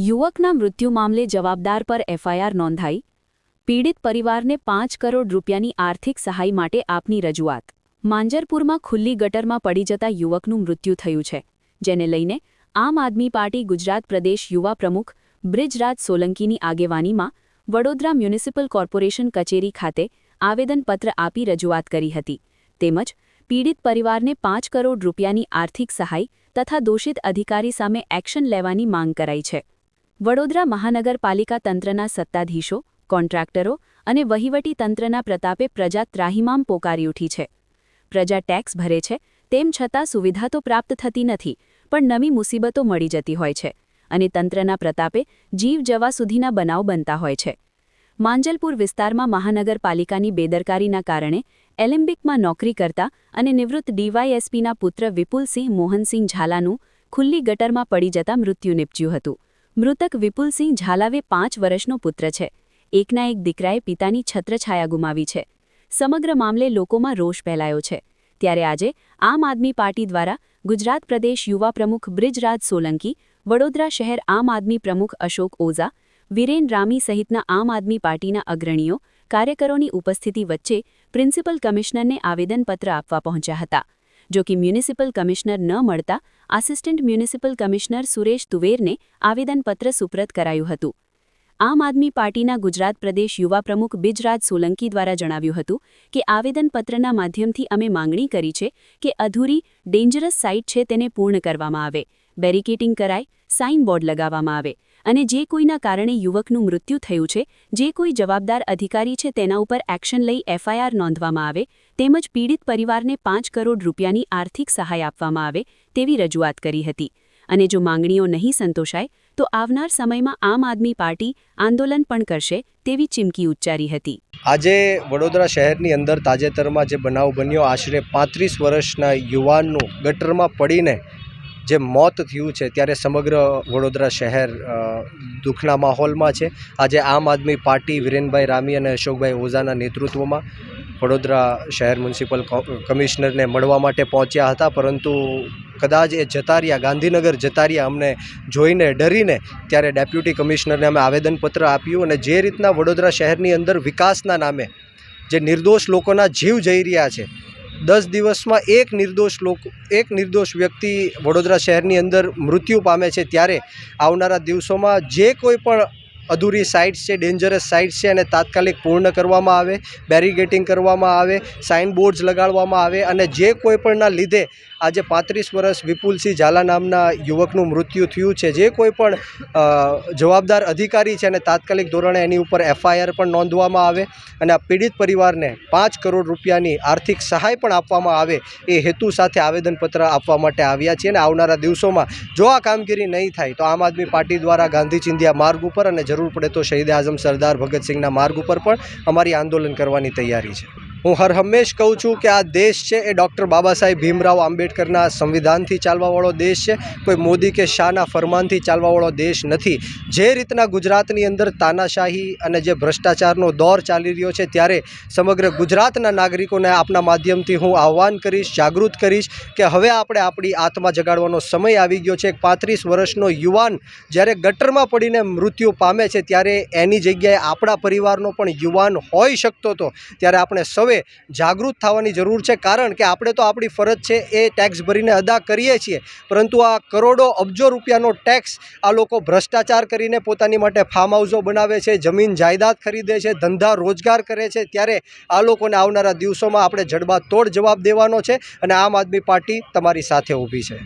યુવકના મૃત્યુ મામલે જવાબદાર પર એફઆઈઆર નોંધાઈ. પીડિત પરિવારને 5 કરોડ રૂપિયાની આર્થિક સહાય માટે આપની રજૂઆત. માંજરપુરમાં ખુલ્લી ગટરમાં પડી જતા યુવકનું મૃત્યુ થયું છે, જેને લઈને આમ આદમી પાર્ટી ગુજરાત પ્રદેશ યુવા પ્રમુખ બ્રિજરાજ સોલંકીની આગેવાનીમાં વડોદરા મ્યુનિસિપલ કોર્પોરેશન કચેરી ખાતે આવેદનપત્ર આપી રજૂઆત કરી હતી. તેમજ પીડિત પરિવારને 5 કરોડ રૂપિયાની આર્થિક સહાય તથા દોષિત અધિકારી સામે એક્શન લેવાની માંગ કરાઈ છે. વડોદરા મહાનગરપાલિકા તંત્રના સત્તાધીશો, કોન્ટ્રાક્ટરો અને વહીવટી તંત્રના પ્રતાપે પ્રજા ત્રાહિમામ પોકારી ઉઠી છે. પ્રજા ટેક્સ ભરે છે, તેમ છતાં સુવિધા તો પ્રાપ્ત થતી નથી, પણ નવી મુસીબતો મળી જતી હોય છે અને તંત્રના પ્રતાપે જીવ જવા સુધીના બનાવ બનતા હોય છે. માંજલપુર વિસ્તારમાં મહાનગરપાલિકાની બેદરકારીના કારણે એલેમ્બિકમાં નોકરી કરતા અને નિવૃત્ત ડીવાયએસપીના પુત્ર વિપુલસિંહ મોહનસિંહ ઝાલાનું ખુલ્લી ગટરમાં પડી જતા મૃત્યુ નિપજ્યું હતું. મૃતક વિપુલસિંહ ઝાલાવે 5 વર્ષનો પુત્ર છે. એકના એક દીકરાએ પિતાની છત્રછાયા ગુમાવી છે. સમગ્ર મામલે લોકોમાં રોષ ફેલાયો છે. ત્યારે આજે આમ આદમી પાર્ટી દ્વારા ગુજરાત પ્રદેશ યુવા પ્રમુખ બ્રિજરાજ સોલંકી, વડોદરા શહેર આમ આદમી પ્રમુખ અશોક ઓઝા, વિરેન રામી સહિતના આમ આદમી પાર્ટીના અગ્રણીઓ, કાર્યકરોની ઉપસ્થિતિ વચ્ચે પ્રિન્સિપલ કમિશનરને આવેદનપત્ર આપવા પહોંચ્યા હતા. જો કે મ્યુનિસિપલ કમિશનર ન મળતા આસિસ્ટન્ટ મ્યુનિસિપલ કમિશનર સુરેશ તુવેરને આવેદનપત્ર સુપ્રત કરાયું હતું. આમ આદમી પાર્ટીના ગુજરાત પ્રદેશ યુવા પ્રમુખ બ્રિજરાજ સોલંકી દ્વારા જણાવ્યું હતું કે આવેદનપત્રના માધ્યમથી અમે માંગણી કરી છે કે અધૂરી ડેન્જરસ સાઇટ છે તેને પૂર્ણ કરવામાં આવે, બેરિકેડિંગ કરાય, સાઇન બોર્ડ લગાવવામાં આવે અને જે કોઈના કારણે યુવકનું મૃત્યુ થયું છે, જે કોઈ જવાબદાર અધિકારી છે તેના ઉપર એક્શન લઈ એફઆઈઆર નોંધવામાં આવે, તેમજ પીડિત પરિવારને 5 કરોડ રૂપિયાની આર્થિક સહાય આપવામાં આવે તેવી રજૂઆત કરી હતી. અને જો માંગણીઓ નહીં સંતોષાય તો આવનાર સમયમાં આમ આદમી પાર્ટી આંદોલન પણ કરશે તેવી ચીમકી ઉચ્ચારી હતી. આજે વડોદરા શહેરની અંદર તાજેતરમાં જે બનાવ બન્યો, આશરે 35 વર્ષના યુવાનનું ગટરમાં પડીને જે મોત થયું છે, ત્યારે સમગ્ર વડોદરા શહેર દુઃખના માહોલમાં છે. આજે આમ આદમી પાર્ટી વિરેનભાઈ રામી અને અશોકભાઈ ઓઝાના નેતૃત્વમાં વડોદરા શહેર મ્યુનિસિપલ કમિશનરને મળવા માટે પહોંચ્યા હતા, પરંતુ કદાચ એ જતા રહ્યા, ગાંધીનગર જતા રહ્યા. અમને જોઈને ડરીને ત્યારે ડેપ્યુટી કમિશનરને અમે આવેદનપત્ર આપ્યું અને જે રીતના વડોદરા શહેરની અંદર વિકાસના નામે જે નિર્દોષ લોકોના જીવ જઈ રહ્યા છે, 10 દિવસમાં એક નિર્દોષ વ્યક્તિ વડોદરા શહેરની અંદર મૃત્યુ પામે છે, ત્યારે આવનારા દિવસોમાં જે કોઈ પણ અધૂરી સાઇટ્સ છે, ડેન્જરસ સાઇટ્સ છે, અને તાત્કાલિક પૂર્ણ કરવામાં આવે, બેરિકેડિંગ કરવામાં આવે, સાઇન બોર્ડ્સ લગાડવામાં આવે અને જે કોઈ પણના લીધે આજે 35 વર્ષ વિપુલસિંહ ઝાલા નામના યુવકનું મૃત્યુ થયું છે, જે કોઈ પણ જવાબદાર અધિકારી છે અને તાત્કાલિક ધોરણે એની ઉપર એફઆઈઆર પણ નોંધવામાં આવે અને આ પીડિત પરિવારને 5 કરોડ રૂપિયાની આર્થિક સહાય પણ આપવામાં આવે, એ હેતુ સાથે આવેદનપત્ર આપવા માટે આવ્યા છીએ. અને આવનારા દિવસોમાં જો આ કામગીરી નહીં થાય તો આમ આદમી પાર્ટી દ્વારા ગાંધી ચિંધ્યા માર્ગ ઉપર અને જરૂર પડે તો શહીદ આઝમ સરદાર ભગતસિંહના માર્ગ ઉપર પણ અમારી આંદોલન કરવાની તૈયારી છે. હું હર હંમેશ કહું છું કે આ દેશ છે એ ડૉક્ટર બાબા સાહેબ ભીમરાવ આંબેડકરના સંવિધાનથી ચાલવાવાળો દેશ છે, કોઈ મોદી કે શાહના ફરમાનથી ચાલવાવાળો દેશ નથી. જે રીતના ગુજરાતની અંદર તાનાશાહી અને જે ભ્રષ્ટાચારનો દોર ચાલી રહ્યો છે, ત્યારે સમગ્ર ગુજરાતના નાગરિકોને આપના માધ્યમથી હું આહ્વાન કરીશ, જાગૃત કરીશ કે હવે આપણે આપણી આત્મા જગાડવાનો સમય આવી ગયો છે. 35 વર્ષનો યુવાન જ્યારે ગટરમાં પડીને મૃત્યુ પામે છે, ત્યારે એની જગ્યાએ આપણા પરિવારનો પણ યુવાન હોઈ શકતો હતો. ત્યારે આપણે સૌ જાગૃત થવાની જરૂર છે, કારણ કે આપણે તો આપણી ફરજ છે એ ટેક્સ ભરીને અદા કરીએ છીએ, પરંતુ આ કરોડો અબજો રૂપિયાનો ટેક્સ આ લોકો ભ્રષ્ટાચાર કરીને પોતાની માટે ફાર્મ હાઉસો બનાવે છે, જમીન જાયદાદ ખરીદે છે, ધંધા રોજગાર કરે છે. ત્યારે આ લોકોને આવનારા દિવસોમાં આપણે જડબાતોડ જવાબ દેવાનો છે અને આમ આદમી પાર્ટી તમારી સાથે ઊભી છે.